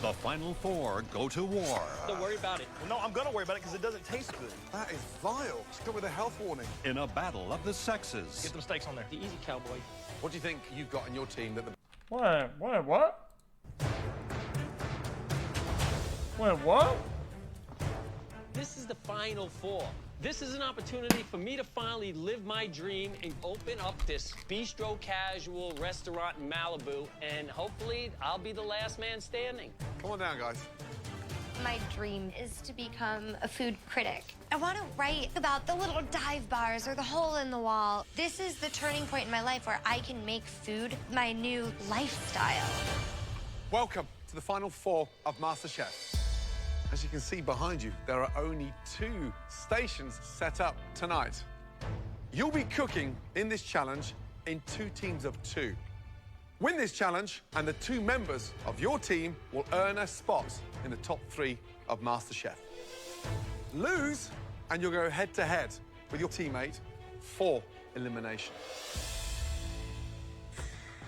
The final four go to war. Don't worry about it. Well, no, I'm gonna worry about it because it doesn't taste good. That is vile. It's got with a health warning. In a battle of the sexes. Get them steaks on there. The easy, cowboy. What do you think you've got in your team that the... Wait, what? Wait, what? This is the final four. This is an opportunity for me to finally live my dream and open up this bistro casual restaurant in Malibu, and hopefully I'll be the last man standing. Come on down, guys. My dream is to become a food critic. I want to write about the little dive bars or the hole in the wall. This is the turning point in my life where I can make food my new lifestyle. Welcome to the final four of MasterChef. As you can see behind you, there are only 2 stations set up tonight. You'll be cooking in this challenge in 2 teams of 2. Win this challenge, and the 2 members of your team will earn a spot in the top 3 of MasterChef. Lose, and you'll go head-to-head with your teammate for elimination.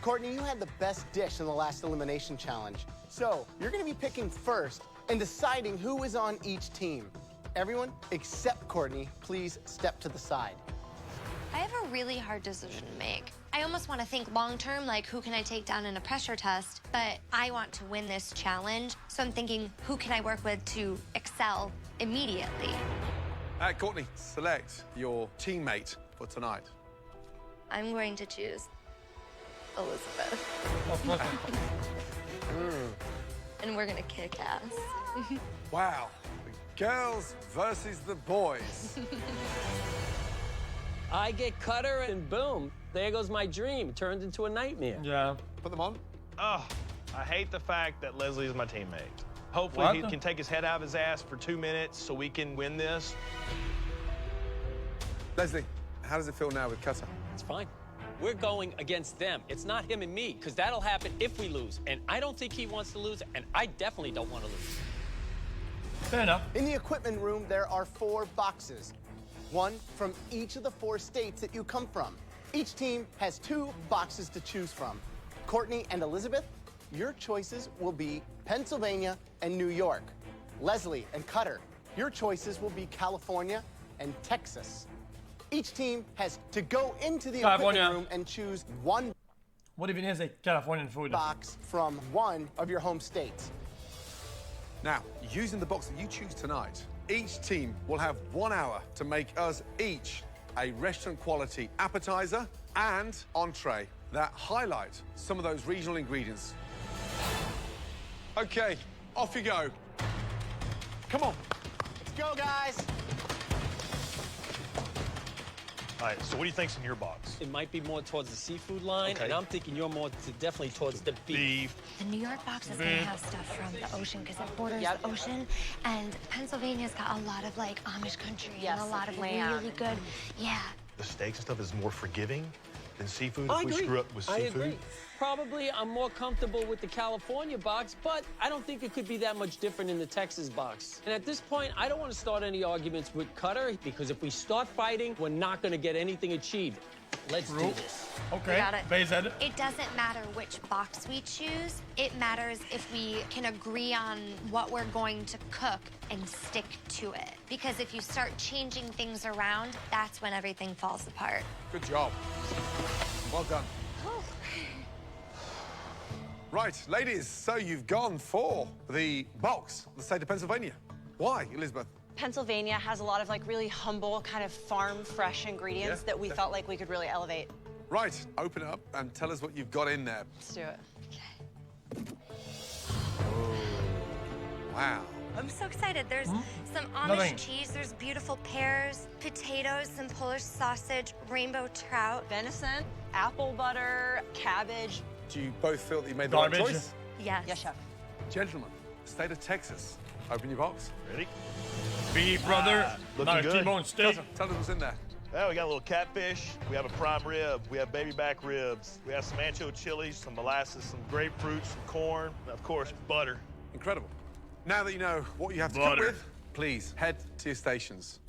Courtney, you had the best dish in the last elimination challenge. So you're gonna be picking first and deciding who is on each team. Everyone except Courtney, please step to the side. I have a really hard decision to make. I almost want to think long-term, like who can I take down in a pressure test, but I want to win this challenge, so I'm thinking who can I work with to excel immediately? Courtney, select your teammate for tonight. I'm going to choose Elizabeth. And we're gonna kick ass. Wow, the girls versus the boys. I get Cutter, and boom, there goes my dream. It turned into a nightmare. Yeah. Put them on. Oh, I hate the fact that Leslie is my teammate. Hopefully he can take his head out of his ass for 2 minutes so we can win this. Leslie, how does it feel now with Cutter? It's fine. We're going against them. It's not him and me, because that'll happen if we lose. And I don't think he wants to lose, and I definitely don't want to lose. Fair enough. In the equipment room, there are 4 boxes. 1 from each of the 4 states that you come from. Each team has 2 boxes to choose from. Courtney and Elizabeth, your choices will be Pennsylvania and New York. Leslie and Cutter, your choices will be California and Texas. Each team has to go into the equipment room and choose 1 What even is a Californian food? box from 1 of your home states. Now, using the box that you choose tonight, each team will have 1 hour to make us each a restaurant-quality appetizer and entree that highlight some of those regional ingredients. Okay, off you go. Come on. Let's go, guys. All right, so what do you think's in your box? It might be more towards the seafood line, and I'm thinking you're more definitely towards the beef. The New York box is gonna have stuff from the ocean because it borders the ocean, and Pennsylvania's got a lot of like Amish country and a lot of really good, The steaks and stuff is more forgiving than seafood. I If we agree. screw up with I seafood. agree. Probably I'm more comfortable with the California box, but I don't think it could be that much different in the Texas box. And at this point, I don't want to start any arguments with Cutter, because if we start fighting, we're not going to get anything achieved. Let's do this. Okay. Got it. Base head. It doesn't matter which box we choose. It matters if we can agree on what we're going to cook and stick to it. Because if you start changing things around, that's when everything falls apart. Good job. Well done. Right, ladies, so you've gone for the box, the state of Pennsylvania. Why, Elizabeth? Pennsylvania has a lot of like really humble, kind of farm fresh ingredients that we felt like we could really elevate. Right, open it up and tell us what you've got in there. Let's do it. Wow. I'm so excited. There's some Amish cheese, there's beautiful pears, potatoes, some Polish sausage, rainbow trout. Venison, apple butter, cabbage. Do you both feel that you made the right Garbage. choice? Yes. Yes, chef. Gentlemen, the state of Texas. Open your box. Ready? Beef, brother. looking No, good. T-bone steak. Tell us what's in there. Well, we got a little catfish. We have a prime rib. We have baby back ribs. We have some ancho chilies, some molasses, some grapefruit, some corn, and of course, butter. Incredible. Now that you know what you have to cook with, please head to your stations.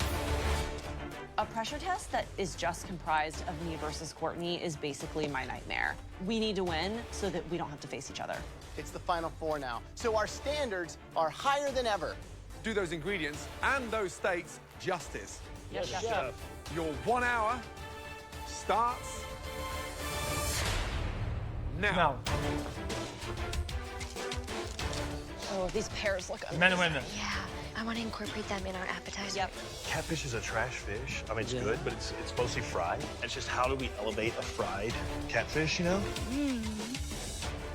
A pressure test that is just comprised of me versus Courtney is basically my nightmare. We need to win so that we don't have to face each other. It's the final four now, so our standards are higher than ever. Do those ingredients and those steaks justice. Yes, chef. Chef. Your 1 hour starts now. Now, Oh, these pears look amazing. men and women. Yeah, I want to incorporate them in our appetizer. Yep. Catfish is a trash fish. I mean, it's good, but it's mostly fried. It's just how do we elevate a fried catfish, you know?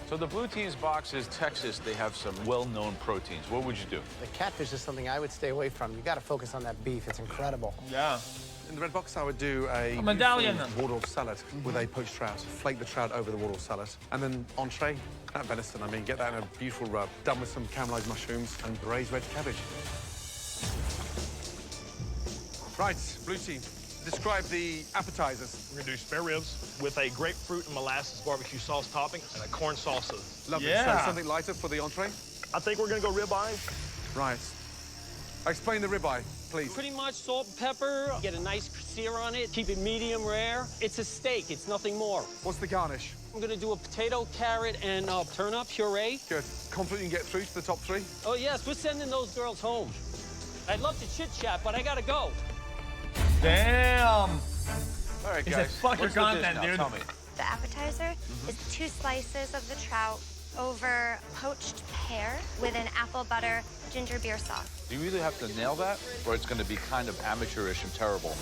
So the blue team's box is Texas. They have some well-known proteins. What would you do? The catfish is something I would stay away from. You got to focus on that beef. It's incredible. Yeah. In the red box, I would do a medallion. Waldorf salad with a poached trout. Flake the trout over the Waldorf salad. And then entree, that venison, I mean, get that in a beautiful rub. Done with some caramelized mushrooms and braised red cabbage. Right, blue team, describe the appetizers. We're gonna do spare ribs with a grapefruit and molasses barbecue sauce topping and a corn salsa. Lovely. Yeah. So something lighter for the entree? I think we're gonna go ribeye. Right. Explain the ribeye, please. Pretty much salt and pepper, get a nice sear on it, keep it medium rare. It's a steak, it's nothing more. What's the garnish? I'm gonna do a potato, carrot, and turnip puree. Good. Confident you can get through to the top three? Oh yes, we're sending those girls home. I'd love to chit chat, but I gotta go. Damn. All right, He guys. said, "Fuck your what's the dish content, now? dude." Tell me. The appetizer is 2 slices of the trout over poached pear with an apple butter ginger beer sauce. Do you either have to nail that, or it's going to be kind of amateurish and terrible?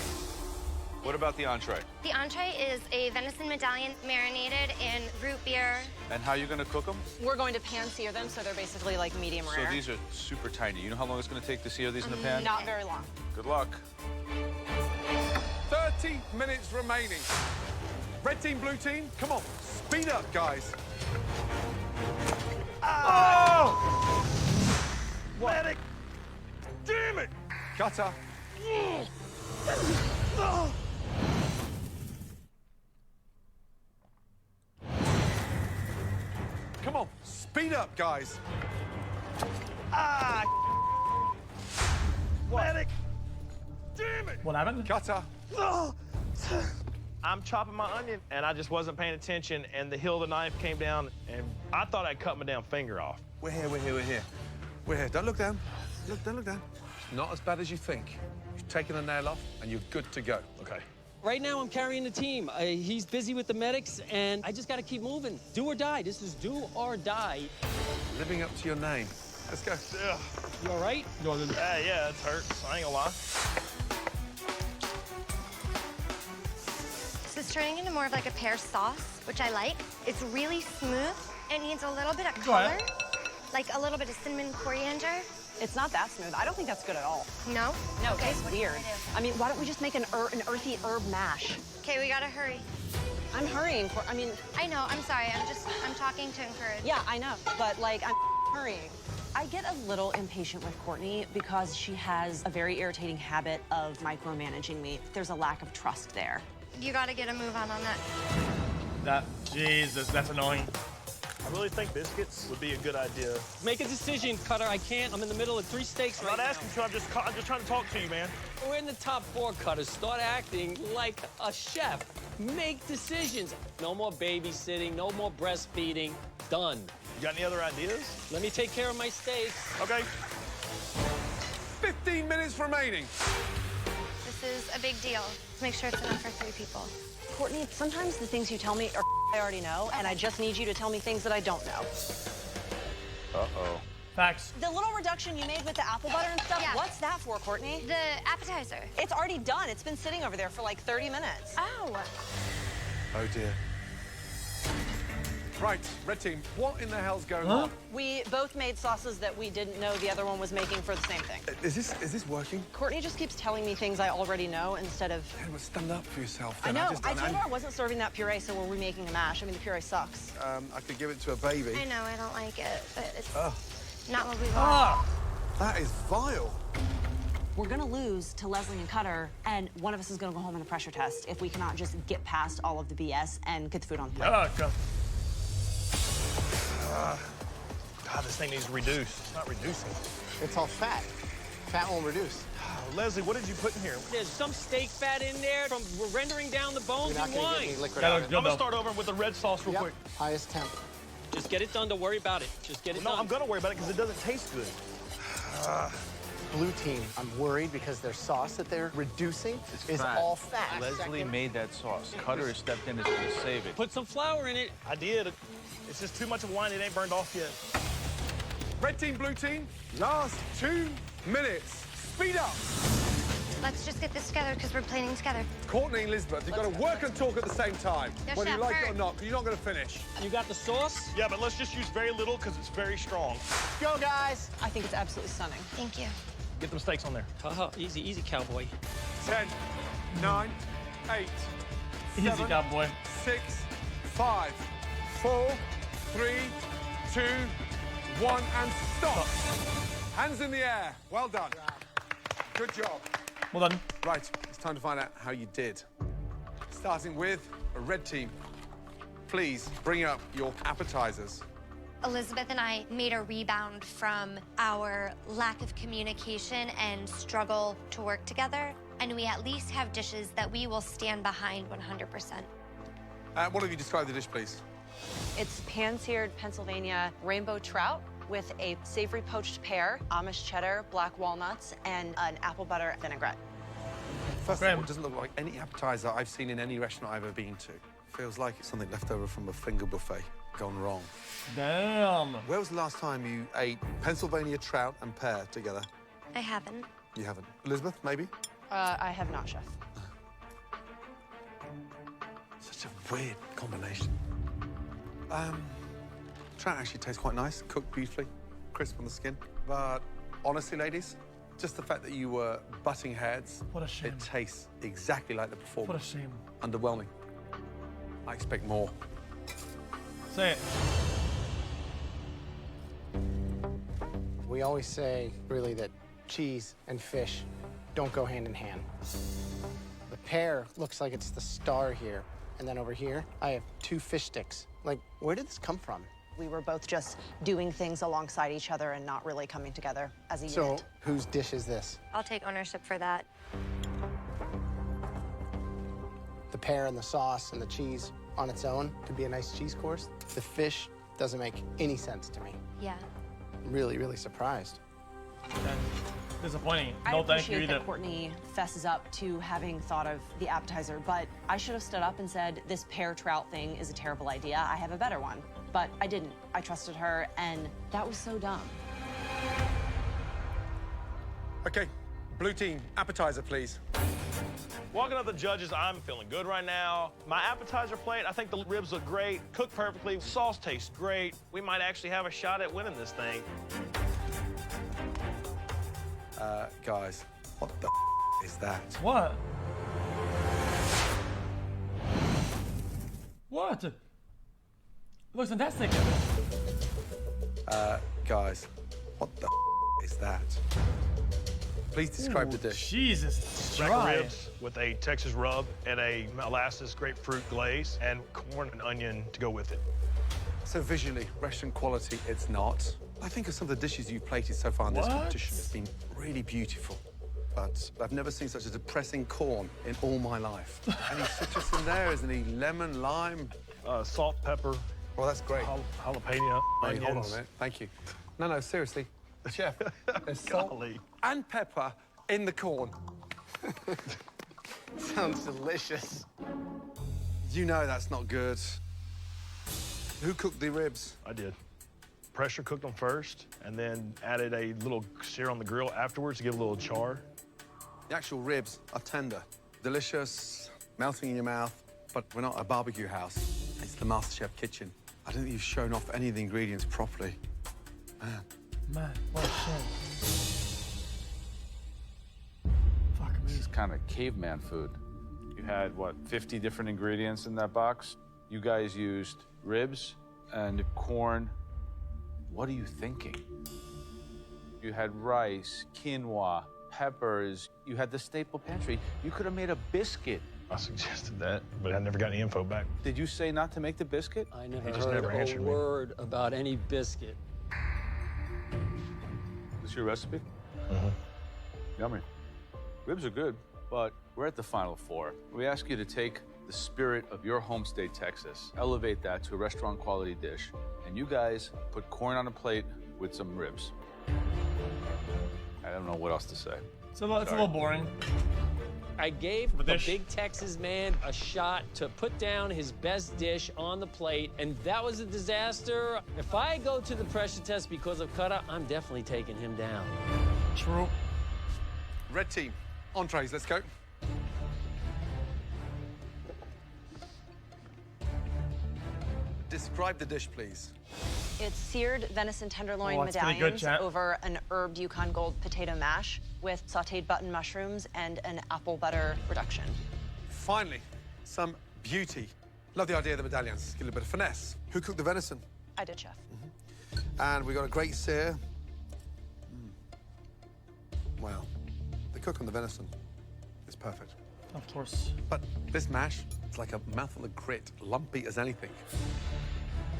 What about the entree? The entree is a venison medallion marinated in root beer. And how are you going to cook them? We're going to pan sear them, so they're basically like medium So rare. these are super tiny. You know how long it's going to take to sear these in the pan? Not very long. Good luck. 30 minutes remaining. Red team, blue team, come on. Speed up, guys. Oh! Medic! Damn it! Cutter. Come on, speed up, guys. Medic! Damn it! What happened? Cutter. I'm chopping my onion, and I just wasn't paying attention, and the hill of the knife came down, and I thought I'd cut my damn finger off. We're here, we're here, we're here. We're here. Don't look down. Don't look down. It's not as bad as you think. You've taken a nail off, and you're good to go. Okay. Right now, I'm carrying the team. He's busy with the medics, and I just gotta keep moving. Do or die. This is do or die. Living up to your name. Let's go. Ugh. You all right? Yeah, it hurts. I ain't gonna lie. So it's turning into more of like a pear sauce, which I like. It's really smooth. It needs a little bit of Go ahead. color, like a little bit of cinnamon coriander. It's not that smooth. I don't think that's good at all. No? No, Okay, it tastes what do you weird. wanna do? I mean, why don't we just make an earthy herb mash? Okay, we gotta hurry. I'm hurrying. I mean, I know, I'm sorry. I'm talking to encourage. yeah, I know, but like, I'm hurrying. I get a little impatient with Courtney because she has a very irritating habit of micromanaging me. There's a lack of trust there. You gotta get a move on that. Jesus, that's annoying. I really think biscuits would be a good idea. Make a decision, Cutter. I can't. I'm in the middle of 3 steaks I'm right not now. asking you. I'm just trying to talk to you, man. We're in the top 4, Cutter. Start acting like a chef. Make decisions. No more babysitting. No more breastfeeding. Done. You got any other ideas? Let me take care of my steaks. Okay. 15 minutes remaining. This is a big deal. Let's make sure it's enough for 3 people. Courtney, sometimes the things you tell me are I already know, and I just need you to tell me things that I don't know. Uh-oh. Facts. The little reduction you made with the apple butter and stuff, Yeah. what's that for, Courtney? The appetizer. It's already done. It's been sitting over there for like 30 minutes. Oh. Oh, dear. Right, red team, what in the hell's going Huh? on? We both made sauces that we didn't know the other one was making for the same thing. Is this working? Courtney just keeps telling me things I already know instead of... Yeah, well, stand up for yourself. I then. know. just I don't told her I wasn't serving that puree, so we're remaking a mash. I mean, the puree sucks. I could give it to a baby. I know, I don't like it, but it's Ugh. not what we want. Ah! That is vile. We're gonna lose to Leslie and Cutter, and one of us is gonna go home in a pressure test if we cannot just get past all of the BS and get the food on the plate. Yuck. God, this thing needs reduced. It's not reducing. It's all fat. Fat won't reduce. Leslie, what did you put in here? There's some steak fat in there from rendering down the bones You're not and gonna get wine. any liquid That out looks of good, it. I'm gonna though. start over with the red sauce real Yep. quick. Highest temp. Just get it done. Don't worry about it. Just get it No, done. I'm gonna worry about it because it doesn't taste good. Blue team, I'm worried because their sauce that they're reducing is fat. all fat. Leslie made that sauce. Cutter has stepped in, is going to save it. Put some flour in it. I did. It's just too much of wine. It ain't burned off yet. Red team, blue team, last 2 minutes. Speed up. Let's just get this together because we're planning together. Courtney and Elizabeth, you've got to work and talk at the same time. Yes, Whether you Chef, like it or hurry. not, because you're not going to finish. You got the sauce? Yeah, but let's just use very little because it's very strong. Go, guys. I think it's absolutely stunning. Thank you. Get them steaks on there. Haha, easy, easy, cowboy. 10, 9, 8, Easy, 7, cowboy. 6, 5, 4, 3, 2, 1, and stop. Hands in the air. Well done. Good job. Well done. Right, it's time to find out how you did. Starting with a red team. Please bring up your appetizers. Elizabeth and I made a rebound from our lack of communication and struggle to work together. And we at least have dishes that we will stand behind 100%. What have you described the dish, please? It's pan-seared Pennsylvania rainbow trout with a savory poached pear, Amish cheddar, black walnuts, and an apple butter vinaigrette. First of all, Graham. it doesn't look like any appetizer I've seen in any restaurant I've ever been to. Feels like it's something left over from a finger buffet gone wrong. Damn. Where was the last time you ate Pennsylvania trout and pear together? I haven't. You haven't. Elizabeth, maybe? I have not, Chef. Such a weird combination. Trout actually tastes quite nice, cooked beautifully, crisp on the skin. But honestly, ladies, just the fact that you were butting heads, What a shame. it tastes exactly like the What a performance. shame. Underwhelming. I expect more. Say it. We always say, really, that cheese and fish don't go hand in hand. The pear looks like it's the star here. And then over here, I have 2 fish sticks. Like, where did this come from? We were both just doing things alongside each other and not really coming together as a So, unit. whose dish is this? I'll take ownership for that. The pear and the sauce and the cheese on its own could be a nice cheese course. The fish doesn't make any sense to me. Yeah. I'm really, really surprised. Disappointing. I No, thank you appreciate either. that Courtney fesses up to having thought of the appetizer, but I should have stood up and said, this pear trout thing is a terrible idea. I have a better one. But I didn't. I trusted her, and that was so dumb. Okay, blue team, appetizer, please. Walking up the judges, I'm feeling good right now. My appetizer plate, I think the ribs look great, cooked perfectly, sauce tastes great. We might actually have a shot at winning this thing. Guys, what the is that? What? What? It looks fantastic. Guys, what the is that? Please describe the dish. Jesus, it's Rack dry. ribs with a Texas rub and a molasses grapefruit glaze and corn and onion to go with it. So visually, restaurant quality, it's not. I think of some of the dishes you've plated so far in this What? competition. It's been really beautiful. But I've never seen such a depressing corn in all my life. Any citrus in there? Is any lemon, lime? Salt, pepper, Well, that's great. jalapeno, Hey, hold on a onions. minute. Thank you. No, seriously. Chef, there's salt Golly. and pepper in the corn. Sounds delicious. You know that's not good. Who cooked the ribs? I did. Pressure cooked them first and then added a little sear on the grill afterwards to give a little char. The actual ribs are tender, delicious, melting in your mouth, but we're not a barbecue house. It's the MasterChef kitchen. I don't think you've shown off any of the ingredients properly. Man. Man, what a shame. Fuck me. This is kind of caveman food. You had, what, 50 different ingredients in that box? You guys used ribs and corn. What are you thinking? You had rice, quinoa, peppers. You had the staple pantry. You could have made a biscuit. I suggested that, but I never got any info back. Did you say not to make the biscuit? I never He just heard never a answered me. word about any biscuit. This your recipe? Yummy. Ribs are good, but we're at the final four. We ask you to take the spirit of your home state, Texas, elevate that to a restaurant quality dish, and you guys put corn on a plate with some ribs. I don't know what else to say. It's a little boring. I gave the dish. big Texas man a shot to put down his best dish on the plate, and that was a disaster. If I go to the pressure test because of Cutter, I'm definitely taking him down. True. Red team, entrees, let's go. Describe the dish, please. It's seared venison tenderloin Oh, that's pretty good, medallions chat. over an herbed Yukon Gold potato mash with sauteed button mushrooms and an apple butter reduction. Finally, some beauty. Love the idea of the medallions. Get a little bit of finesse. Who cooked the venison? I did, chef. And we got a great sear. Wow. The cook on the venison is perfect. Of course. But this mash, it's like a mouthful of grit, lumpy as anything.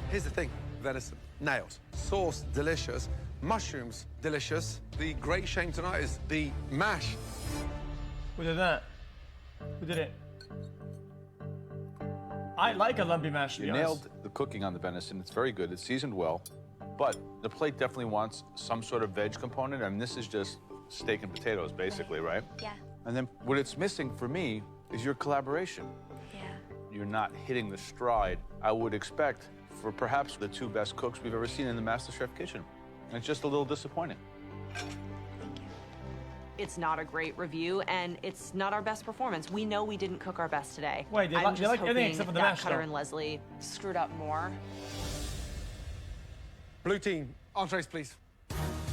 Here's the thing, venison, nailed. Sauce, delicious. Mushrooms, delicious. The great shame tonight is the mash. Who did that? Who did it? I like a lumpy mash, to be You honest. nailed the cooking on the venison. It's very good. It's seasoned well, but the plate definitely wants some sort of veg component, and this is just steak and potatoes, basically, right? Yeah. And then what it's missing for me is your collaboration. Yeah. You're not hitting the stride I would expect for perhaps the two best cooks we've ever seen in the MasterChef kitchen. And it's just a little disappointing. It's not a great review, and it's not our best performance. We know we didn't cook our best today. Wait, they I'm just like everything hoping except for the that mash, Cutter though. and Leslie screwed up more. Blue team, entrees, please.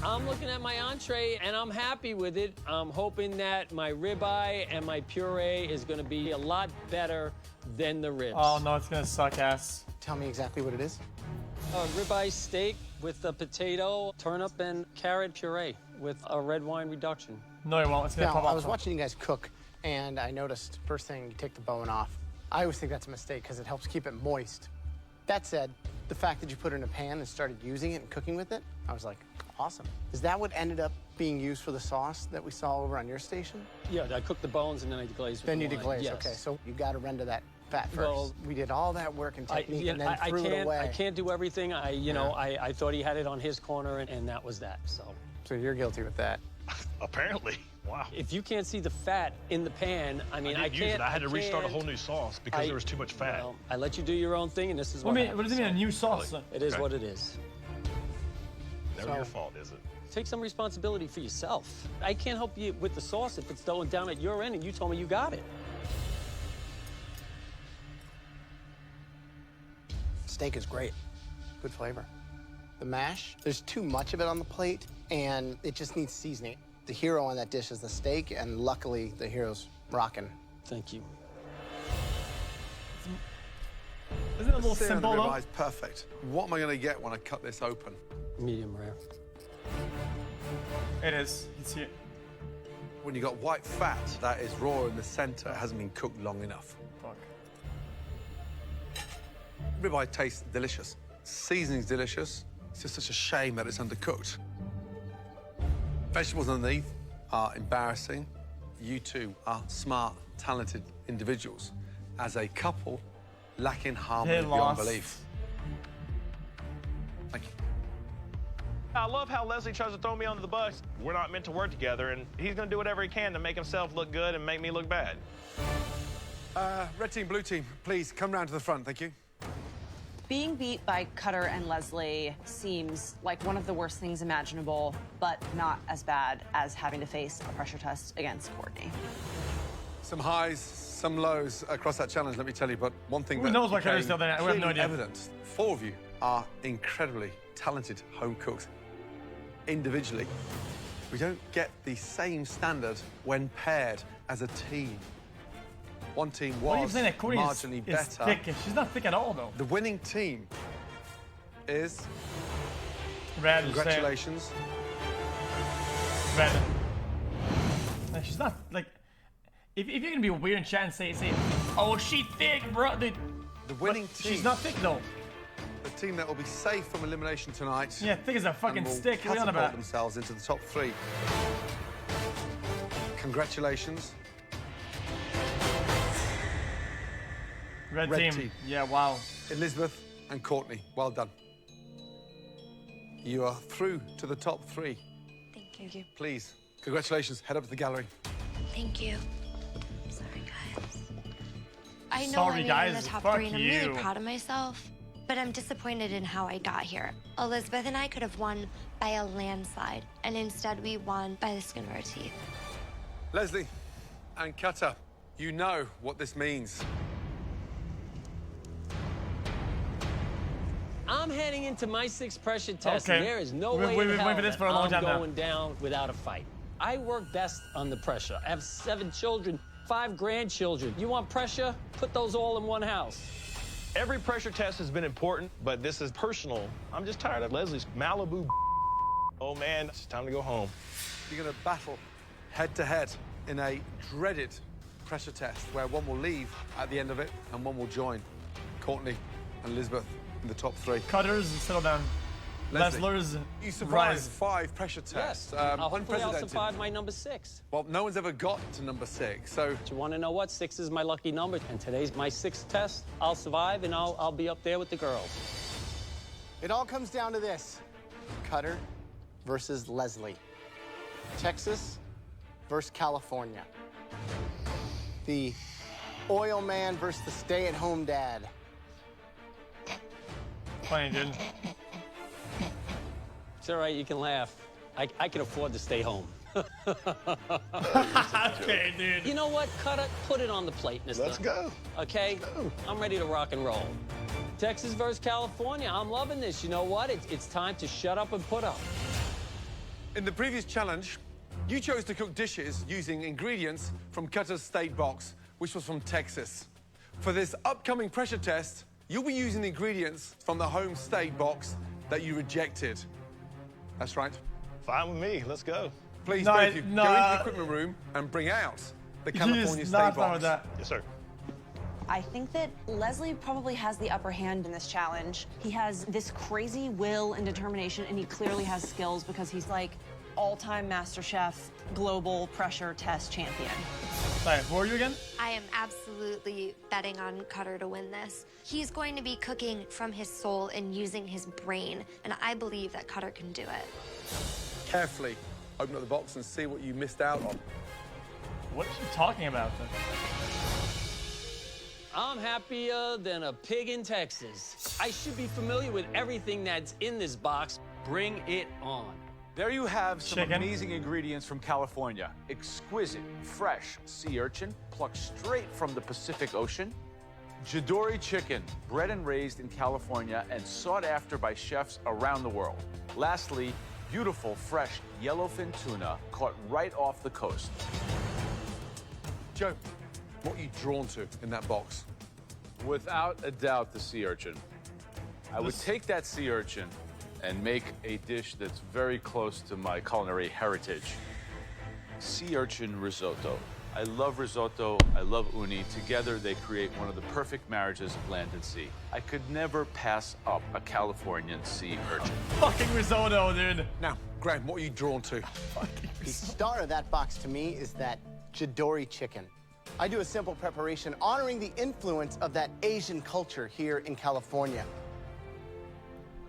I'm looking at my entree, and I'm happy with it. I'm hoping that my ribeye and my puree is going to be a lot better than the ribs. Oh no, it's gonna suck ass. Tell me exactly what it is. Ribeye steak with a potato, turnip, and carrot puree with a red wine reduction. No, it won't. It's gonna Now, pop I off. was watching you guys cook, and I noticed first thing, you take the bone off. I always think that's a mistake because it helps keep it moist. That said, the fact that you put it in a pan and started using it and cooking with it, I was like, awesome. Is that what ended up being used for the sauce that we saw over on your station? Yeah, I cooked the bones and then I deglazed with Then the you wine. deglaze, Yes. okay. So you got to render that fat first. Well, we did all that work and technique and then I threw it away. I can't do everything. I thought he had it on his corner, and that was that. So you're guilty with that. Apparently. Wow. If you can't see the fat in the pan, I mean, I didn't use can't. it. I had to restart a can't- whole new sauce because there was too much fat. Well, I let you do your own thing, and this is What what does it mean, a happened, new sauce? Really? It is Okay. what it is. Never your fault, is it? Take some responsibility for yourself. I can't help you with the sauce if it's going down at your end, and you told me you got it. Steak is great. Good flavor. The mash, there's too much of it on the plate, and it just needs seasoning. The hero on that dish is the steak, and luckily, the hero's rocking. Thank you. Isn't it a little Sear on the simple though? ribeye is perfect. What am I going to get when I cut this open? Medium rare. It is. You can see it. When you got white fat that is raw in the center, it hasn't been cooked long enough. Fuck. Ribeye tastes delicious. Seasoning's delicious. It's just such a shame that it's undercooked. Vegetables underneath are embarrassing. You two are smart, talented individuals. As a couple, lacking harmony They beyond lost. belief. Thank you. I love how Leslie tries to throw me under the bus. We're not meant to work together, and he's going to do whatever he can to make himself look good and make me look bad. Red team, blue team, please come round to the front. Thank you. Being beat by Cutter and Leslie seems like one of the worst things imaginable, but not as bad as having to face a pressure test against Courtney. Some highs, some lows across that challenge, let me tell you, but one thing Who that knows what Curry's became still there? We have no clearly idea. evident, four of you are incredibly talented home cooks individually. We don't get the same standard when paired as a team. One team What are you was saying that Courtney marginally is better. thick? She's not thick at all though. The winning team is, Red. congratulations, Red. Like, she's not like. If you're gonna be weird and chat and say, oh, she thick, bro. Dude. the winning But team, she's not thick though. the team that will be safe from elimination tonight. Yeah, thick as a fucking and will stick. What are you on catapult about? themselves into the top three. Congratulations. Red Red team. team. Yeah, wow. Elizabeth and Courtney, well done. You are through to the top 3. Thank you. Please, congratulations. Head up to the gallery. Thank you. Sorry, guys. I know Sorry, I made it guys. in the top Fuck 3, and I'm you. really proud of myself. But I'm disappointed in how I got here. Elizabeth and I could have won by a landslide, and instead we won by the skin of our teeth. Leslie and Cutter, you know what this means. I'm heading into my 6th pressure test, Okay. and there is no We've way been in waiting hell for this that for a long I'm time now. going down without a fight. I work best under pressure. I have 7 children, 5 grandchildren. You want pressure? Put those all in one house. Every pressure test has been important, but this is personal. I'm just tired of Leslie's Malibu. Oh, man, it's time to go home. You're going to battle head-to-head in a dreaded pressure test where one will leave at the end of it and one will join. Courtney and Elizabeth in the top 3. Cutters, settle down. Leslie, Leslers, you survived rise. 5 pressure tests. Yes. Hopefully I'll unprecedented. survive my number 6. Well, no one's ever got to number 6, so Do you want to know what? 6 is my lucky number, and today's my 6th test. I'll survive, and I'll be up there with the girls. It all comes down to this. Cutter versus Leslie. Texas versus California. The oil man versus the stay-at-home dad. Funny, dude. It's all right, you can laugh. I can afford to stay home. Okay, dude. You know what? Cut it, put it on the plate, mister. Let's go. Okay? I'm ready to rock and roll. Texas versus California. I'm loving this. You know what? It's time to shut up and put up. in the previous challenge, you chose to cook dishes using ingredients from Cutter's state box, which was from Texas. For this upcoming pressure test, you'll be using the ingredients from the home state box that you rejected. That's right. Fine with me. Let's go. Please, No, both of you, no, go into the equipment room and bring out the California He's state not fine box. with that. Yes, sir. I think that Leslie probably has the upper hand in this challenge. He has this crazy will and determination, and he clearly has skills because he's like all-time MasterChef global pressure test champion. Sorry, who are you again? I am absolutely betting on Cutter to win this. He's going to be cooking from his soul and using his brain, and I believe that Cutter can do it. Carefully open up the box and see what you missed out on. What are you talking about? I'm happier than a pig in Texas. I should be familiar with everything that's in this box. Bring it on. There you have some Chicken. amazing ingredients from California. Exquisite, fresh sea urchin, plucked straight from the Pacific Ocean. Jadori chicken, bred and raised in California and sought after by chefs around the world. Lastly, beautiful, fresh yellowfin tuna caught right off the coast. Joe, what are you drawn to in that box? Without a doubt, the sea urchin. I would take that sea urchin and make a dish that's very close to my culinary heritage. Sea urchin risotto. I love risotto, I love uni. Together, they create one of the perfect marriages of land and sea. I could never pass up a Californian sea urchin. Fucking risotto, dude. Now, Graham, what are you drawn to? The star of that box to me is that Jadori chicken. I do a simple preparation honoring the influence of that Asian culture here in California.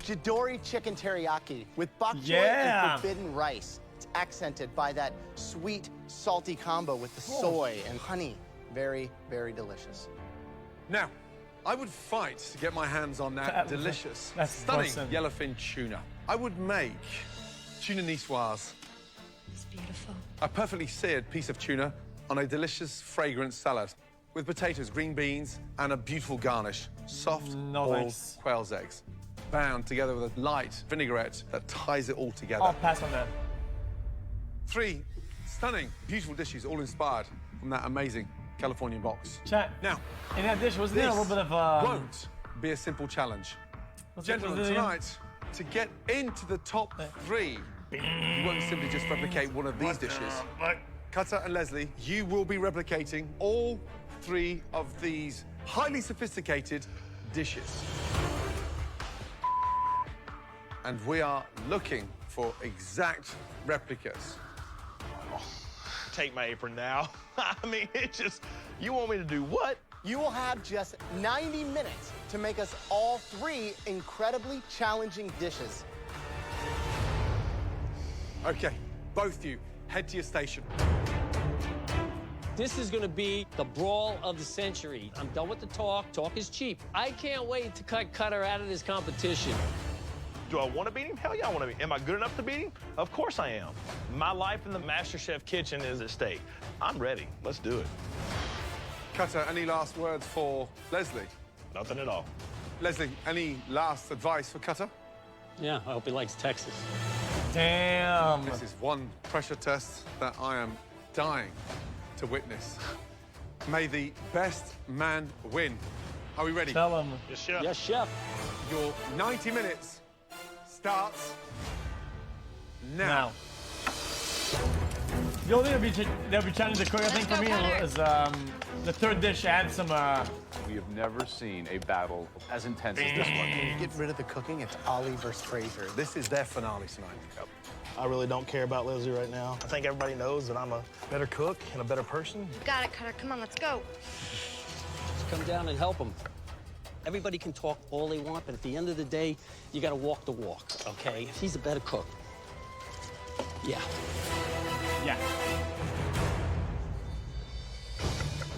Jadori chicken teriyaki with bok choy Yeah. and forbidden rice. It's accented by that sweet, salty combo with the soy and honey. Very, very delicious. Now, I would fight to get my hands on that delicious, that's stunning awesome. yellowfin tuna. I would make tuna niçoise, It's beautiful. a perfectly seared piece of tuna on a delicious, fragrant salad with potatoes, green beans, and a beautiful garnish. Soft, No boiled thanks. quail's eggs, bound together with a light vinaigrette that ties it all together. I'll pass on that. 3 stunning, beautiful dishes, all inspired from that amazing Californian box. Chat. Now, In that dish, wasn't there a this little bit of won't be a simple challenge. Gentlemen, was it again? tonight, to get into the top 3, you won't simply just replicate one of these dishes. Cutter and Leslie, you will be replicating all 3 of these highly sophisticated dishes. And we are looking for exact replicas. take my apron now. I mean, it's just, you want me to do what? You will have just 90 minutes to make us all 3 incredibly challenging dishes. Okay, both of you, head to your station. This is gonna be the brawl of the century. I'm done with the talk. Talk is cheap. I can't wait to cut Cutter out of this competition. Do I want to beat him? Hell yeah, I want to beat him. Am I good enough to beat him? Of course I am. My life in the MasterChef kitchen is at stake. I'm ready. Let's do it. Cutter, any last words for Leslie? Nothing at all. Leslie, any last advice for Cutter? Yeah, I hope he likes Texas. Damn. This is one pressure test that I am dying to witness. May the best man win. Are we ready? Tell him. Yes, chef. Yes, chef. Your 90 minutes starts now. The only thing that'll be challenging the cook, I think, for me is the third dish. Add some. We have never seen a battle as intense as this one. Get rid of the cooking. It's Ollie versus Fraser. This is their finale tonight. I really don't care about Leslie right now. I think everybody knows that I'm a better cook and a better person. Got it, Cutter. Come on, let's go. Just come down and help him. Everybody can talk all they want, but at the end of the day, you gotta walk the walk, okay? He's a better cook. Yeah. Yeah.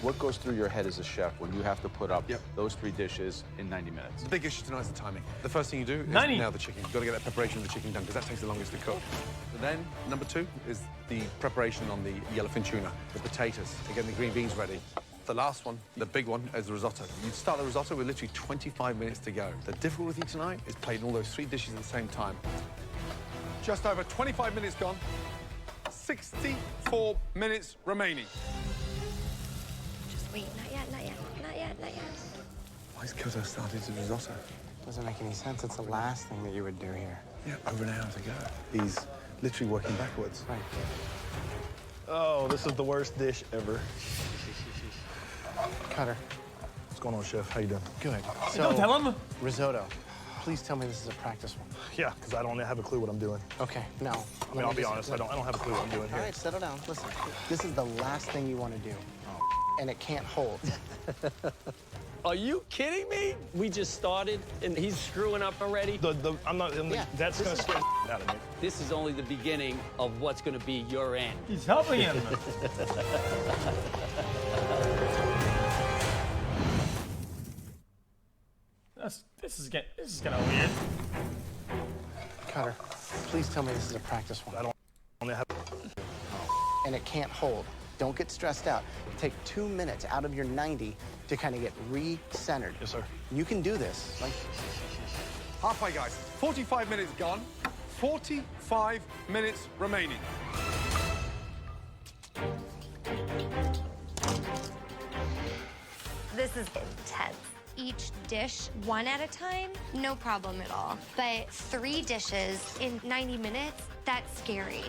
What goes through your head as a chef when you have to put up Yep. those 3 dishes in 90 minutes? The big issue tonight is the timing. The first thing you do is 90. nail the chicken. You've got to get that preparation of the chicken done because that takes the longest to cook. Then, number 2 is the preparation on the yellowfin tuna, the potatoes, and getting the green beans ready. The last one, the big one, is the risotto. You start the risotto with literally 25 minutes to go. The difficulty tonight is plating all those 3 dishes at the same time. Just over 25 minutes gone. 64 minutes remaining. Just wait. Not yet, not yet, not yet, not yet. Why is Cutter starting to risotto? Doesn't make any sense. It's the last thing that you would do here. Yeah, over an hour to go. He's literally working backwards. Right. Oh, this is the worst dish ever. Cutter. What's going on, chef? How you doing? Good. Don't tell him. Risotto. Please tell me this is a practice one. Yeah, because I don't have a clue what I'm doing. Okay, now. I mean, I'll be honest, I don't have a clue what I'm doing All here. right, settle down. Listen, this is the last thing you want to do. And it can't hold. Are you kidding me? We just started, and he's screwing up already. Yeah, That's going to scare the out of me. This is only the beginning of what's gonna be your end. He's helping him. This is kind of weird. Cutter, please tell me this is a practice one. I don't have. And it can't hold. Don't get stressed out. Take 2 minutes out of your 90 to kind of get re-centered. Yes, sir. You can do this. Like, Halfway, guys. 45 minutes gone. 45 minutes remaining. This is intense. Each dish, one at a time, no problem at all. But 3 dishes in 90 minutes, that's scary.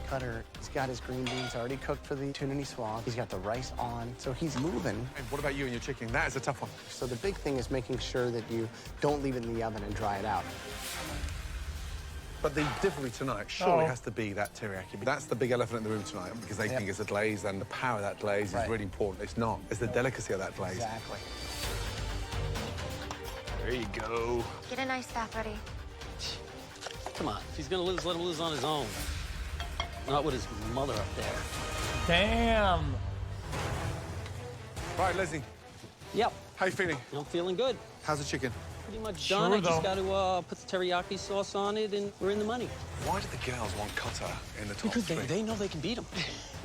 Cutter, he's got his green beans already cooked for the tuna niçoise. He's got the rice on, so he's moving. And what about you and your chicken? That is a tough one. So the big thing is making sure that you don't leave it in the oven and dry it out. But the difficulty tonight surely has to be that teriyaki. That's the big elephant in the room tonight because they think it's a glaze, and the power of that glaze is really important. It's not. It's the delicacy of that glaze. Exactly. There you go. Get a nice bath ready. Come on, if he's gonna lose, let him lose on his own. Not with his mother up there. Damn. Right, Leslie, Yep, how you feeling? I'm feeling good. How's the chicken? Pretty much Sure, done. I just though. got to put the teriyaki sauce on it, and we're in the money. Why did the girls want Cutter in the top Because 3? they know they can beat him.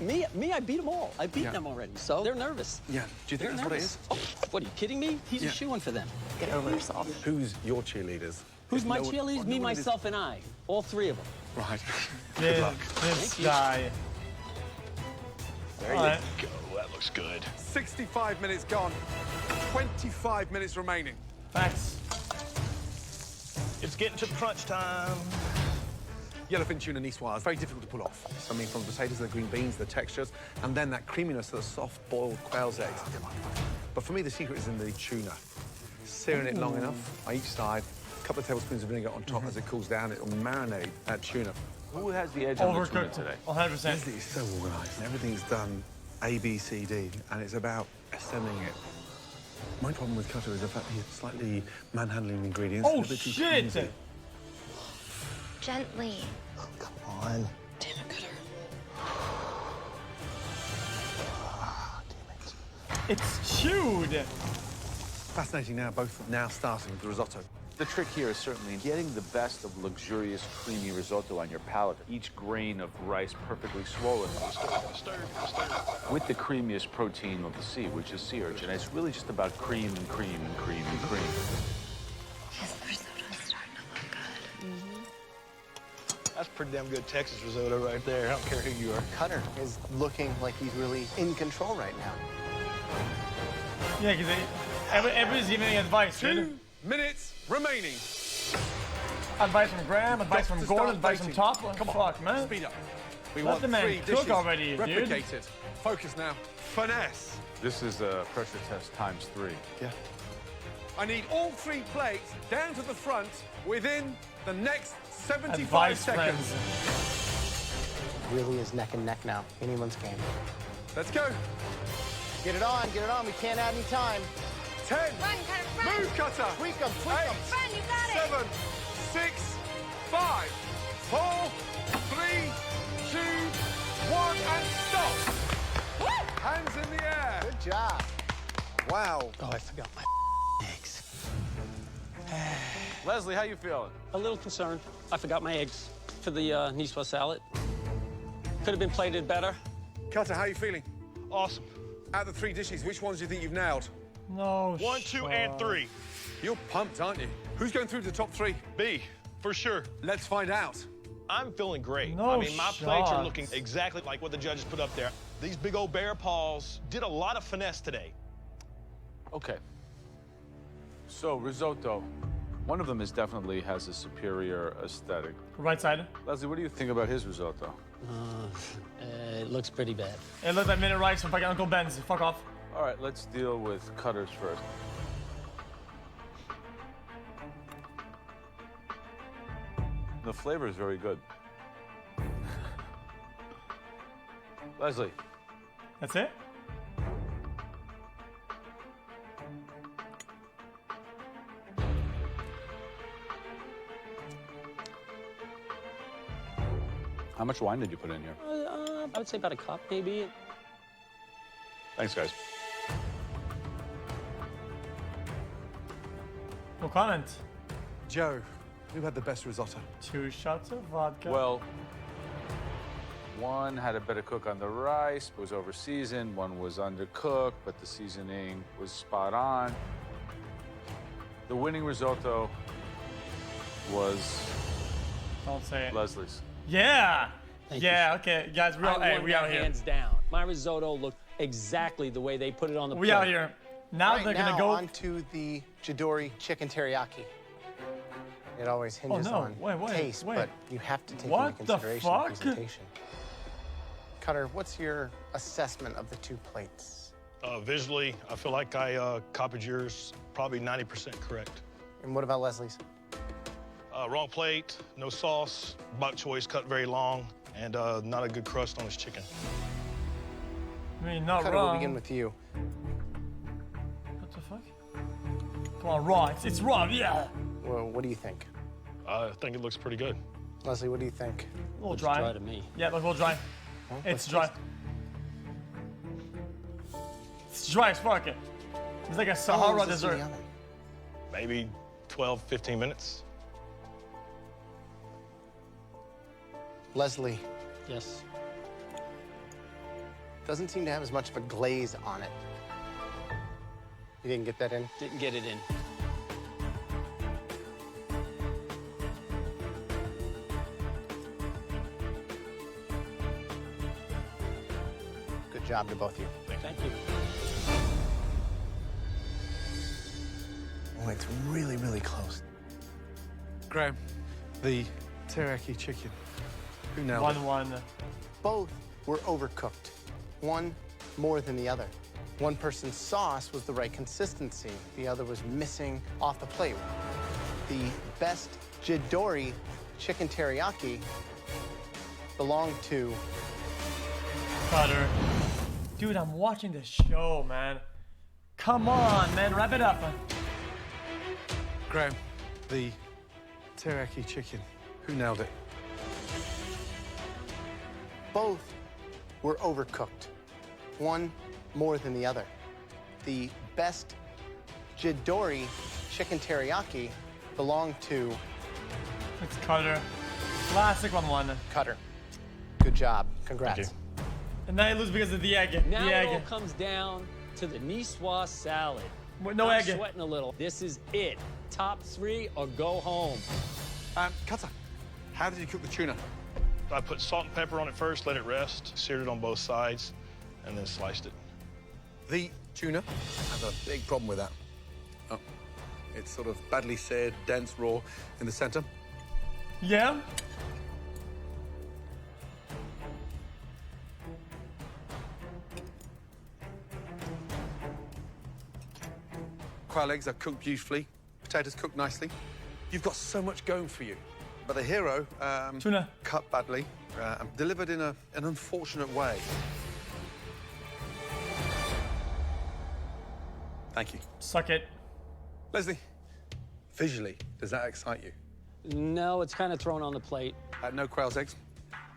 me, I beat them all. I beat them already. So they're nervous. Yeah. Do you think They're that's nervous. what it is? Oh, what, are you kidding me? He's Yeah. a shoo-in for them. Get over yourself. Who's your cheerleaders? Who's If my no one- cheerleaders? well, Me, no one is- myself, and I. All 3 of them. Right. This guy. There All right. you go. That looks good. 65 minutes gone. 25 minutes remaining. Facts. It's getting to crunch time. Yellowfin tuna niçoise, very difficult to pull off. I mean, from the potatoes, the green beans, the textures, and then that creaminess of the soft boiled quail's eggs. But for me, the secret is in the tuna. Searing it long enough on each side, a couple of tablespoons of vinegar on top as it cools down. It will marinate that tuna. Who has the edge on the tuna Overcooked today? 100%. Leslie is so organised. Everything's done A, B, C, D, and it's about assembling it. My problem with Cutter is the fact he's slightly manhandling ingredients. Oh, a bit too shit! clumsy. Gently. Oh, come on. Damn it, Cutter. Damn it. It's chewed. Fascinating now, both now starting with the risotto. The trick here is certainly getting the best of luxurious, creamy risotto on your palate. Each grain of rice perfectly swollen. With the creamiest protein of the sea, which is sea urchin. It's really just about cream and cream and cream and cream. His risotto's starting to look good. That's pretty damn good Texas risotto right there. I don't care who you are. Cutter is looking like he's really in control right now. Yeah, because everybody's giving me advice, 2 dude. minutes remaining. Advice from Graham, advice from to Gordon, start advice from waiting. Top. What the Come fuck, on, man? speed up. We Let want the man 3 cook dishes already, dude. replicated. Focus now. Finesse. This is a pressure test times 3. Yeah. I need all 3 plates down to the front within the next 75 Advice, seconds. friends. Really is neck and neck now. Anyone's game. Let's go. Get it on, get it on. We can't add any time. 10. Run, Cutter, run. Move, Cutter. Tweak them, tweak 8, them. Run, you got it. 7, 6, 5, 4, 3, 2, 1, and stop. Woo! Hands in the air. Good job. Wow. Oh, I forgot my eggs. Leslie, how you feeling? A little concerned. I forgot my eggs for the Niçoise salad. Could have been plated better. Cutter, how are you feeling? Awesome. Out of the 3 dishes, which ones do you think you've nailed? No 1, 2, and shot. 3. You're pumped, aren't you? Who's going through the top 3? B, for sure. Let's find out. I'm feeling great. No I mean, my plates are shots. looking exactly like what the judges put up there. These big old bear paws did a lot of finesse today. Okay. So, risotto. One of them definitely has a superior aesthetic. Right side. Leslie, what do you think about his risotto? It looks pretty bad. It looked like mini rice from fucking Uncle Ben's. Fuck off. All right, let's deal with Cutters first. The flavor is very good. Leslie, That's it? how much wine did you put in here? I would say about a cup, maybe. Thanks, guys. No comment. Joe, who had the best risotto? 2 shots of vodka. Well, one had a better cook on the rice, but was over-seasoned. One was undercooked, but the seasoning was spot on. The winning risotto was Don't say it. Leslie's. Yeah. Thank Yeah. Okay, guys. I Hey, won we that out here. hands down. My risotto looked exactly the way they put it on the We plate. out here. Now Right they're now, gonna go. on to the Jidori chicken teriyaki. It always hinges no. on Wait, taste, wait. but you have to take What into the consideration fuck? presentation. Cutter, what's your assessment of the 2 plates? Visually, I feel like I copied yours, probably 90% correct. And what about Leslie's? Wrong plate, no sauce, bok choi's cut very long, and not a good crust on his chicken. I mean, not Cutter, wrong. we'll begin with you. What the fuck? Come on, raw. It's raw. Yeah. Well, what do you think? I think it looks pretty good. Leslie, what do you think? A little Looks dry. dry to me. Yeah, look a little dry. Well, It's let's dry. taste It's dry as fuck. It's like a How long Sahara was this in the dessert. oven? Maybe 12, 15 minutes. Leslie, Yes. doesn't seem to have as much of a glaze on it. You didn't get that in? Didn't get it in. Good job to both of you. Thank you. Oh, it's really, really close. Graham, the teriyaki chicken. Who nailed it? 1-1. Both were overcooked, one more than the other. One person's sauce was the right consistency, the other was missing off the plate. The best Jidori chicken teriyaki belong to Cutter. Dude, I'm watching this show, man. Come on, man, wrap it up. Graham, the teriyaki chicken. Who nailed it? both were overcooked. One more than the other. The best Jidori chicken teriyaki belonged to It's Cutter. Classic 1-1. Cutter. Good job. Congrats. Thank And now you lose because of the egg. Now the it egg. all comes down to the niçoise salad. No I'm egg. sweating a little. This is it. Top 3 or go home. Cutter, how did you cook the tuna? I put salt and pepper on it first, let it rest, seared it on both sides, and then sliced it. The tuna has a big problem with that. Oh, it's sort of badly seared, dense, raw in the center. Yeah? Quail eggs are cooked beautifully. Potatoes cooked nicely. You've got so much going for you. But the hero, Tuna. cut badly, and delivered in an unfortunate way. Thank you. Suck it. Leslie, visually, does that excite you? No, it's kind of thrown on the plate. No quail's eggs?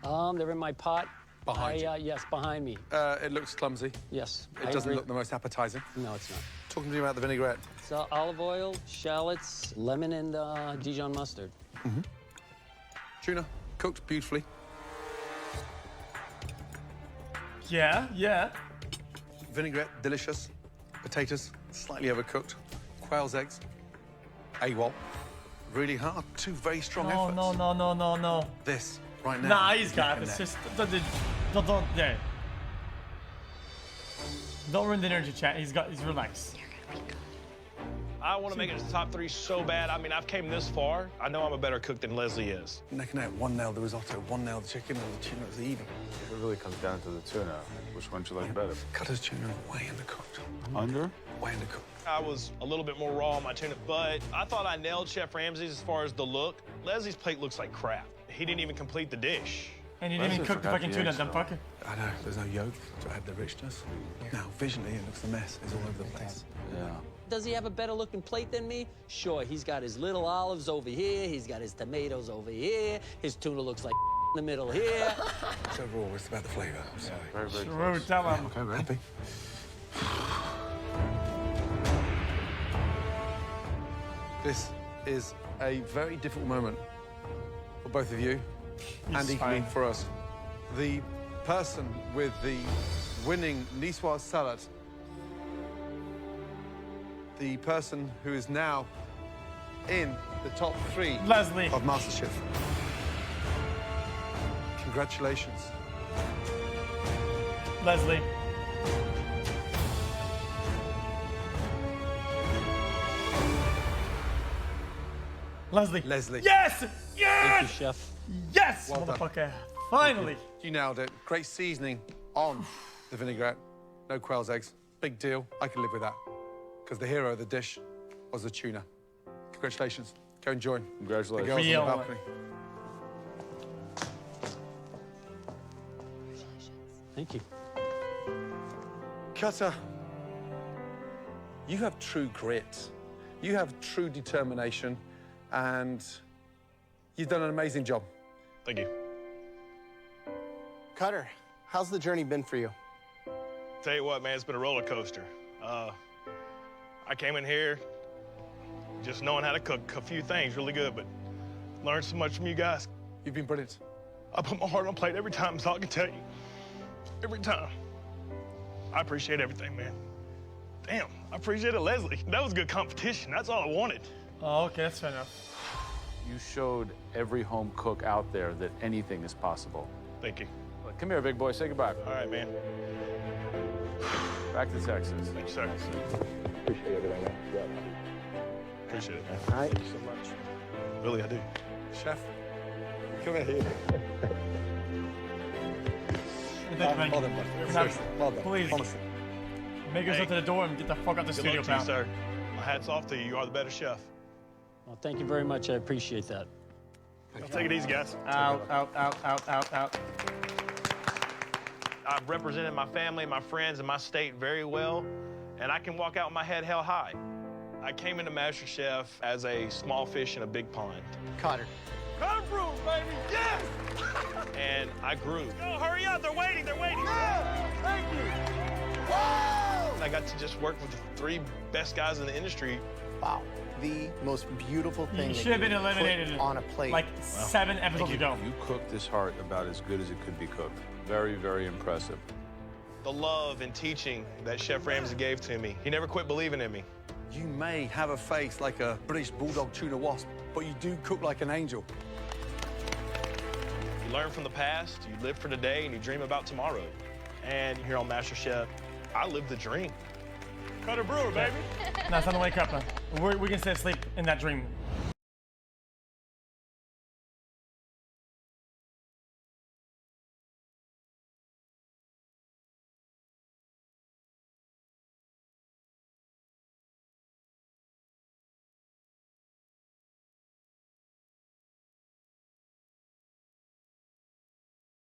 They're in my pot. Behind you? Yes, behind me. It looks clumsy. Yes, It I doesn't agree. look the most appetizing. No, it's not. Talking to me about the vinaigrette. So olive oil, shallots, lemon, and Dijon mustard. Tuna, cooked beautifully. Yeah, yeah. Vinaigrette, delicious. Potatoes, slightly overcooked. Quail's eggs, AWOL. Really hard. Two very strong No, efforts. no. This, right now. Nah, he's got neck it. and It's neck. just don't yeah. Don't ruin the energy, chat. He's relaxed. I want to make it to the top 3 so bad. I mean, I've came this far. I know I'm a better cook than Leslie is. Neck and neck. One nailed the risotto, one nailed the chicken, and the tuna was even. It really comes down to the tuna. Which one do you like better? Cutter's tuna, way undercooked. Under? Way undercooked. I was a little bit more raw on my tuna, but I thought I nailed Chef Ramsay's as far as the look. Leslie's plate looks like crap. He didn't even complete the dish. And he didn't even Leslie cook the forgot fucking the tuna, eggs, dumb though. fucker. I know, there's no yolk to add the richness. Now, visually, it looks a mess. It's all over the place. Yeah. Does he have a better looking plate than me? Sure, he's got his little olives over here. He's got his tomatoes over here. His tuna looks like in the middle here. It's overall, it's about the flavor. I'm sorry. Very, very Rude, close. tell him. Okay, ready? Happy? This is a very difficult moment for both of you and It's equally fine. for us. The person with the winning niçoise salad, the person who is now in the top 3 Leslie. of MasterChef. Congratulations. Leslie. Leslie. Leslie. Yes! Thank Yes! you, Chef. Yes, Well done. motherfucker. Finally. You nailed it. Great seasoning on the vinaigrette. No quail's eggs. Big deal. I can live with that. Because the hero of the dish was the tuna. Congratulations. Go and join the Congratulations. girls on Real. the balcony. Thank you. Cutter, you have true grit. You have true determination. And you've done an amazing job. Thank you. Cutter, how's the journey been for you? Tell you what, man, it's been a roller coaster. I came in here just knowing how to cook a few things really good, but learned so much from you guys. You've been brilliant. I put my heart on a plate every time, so I can tell you. Every time. I appreciate everything, man. Damn, I appreciated Leslie. That was good competition. That's all I wanted. Oh, okay, that's fair enough. You showed every home cook out there that anything is possible. Thank you. Come here, big boy. Say goodbye. All right, man. Back to Texas. Thank you, sir. Appreciate everything, man. Appreciate it, man. All right. Thank you so much. Really, I do. Chef, come here. Thank you, man. Well done, buddy. Seriously, well done. Please. Honestly. Make yourself Hey. to the door and get the fuck out the Good studio, luck to you, pal. sir. My hat's off to you. You are the better chef. Well, thank you very much. I appreciate that. Take it easy, guys. Out, out, out, out, out, out. I've represented my family, my friends, and my state very well, and I can walk out with my head held high. I came into MasterChef as a small fish in a big pond. Cutter. Cutter brew, baby, yes! And I grew. Oh, hurry up, they're waiting, they're waiting. Yeah, thank you. Woo! I got to just work with the 3 best guys in the industry. Wow. The most beautiful thing You that should have been you put eliminated on a plate. like 7 episodes ago. You cooked this heart about as good as it could be cooked. Very, very impressive. The love and teaching that Chef Ramsay gave to me. He never quit believing in me. You may have a face like a British Bulldog tuna wasp, but you do cook like an angel. You learn from the past, you live for today, and you dream about tomorrow. And here on MasterChef, I live the dream. Cutter brewer, baby. No, it's time to wake up, man. We can stay asleep in that dream.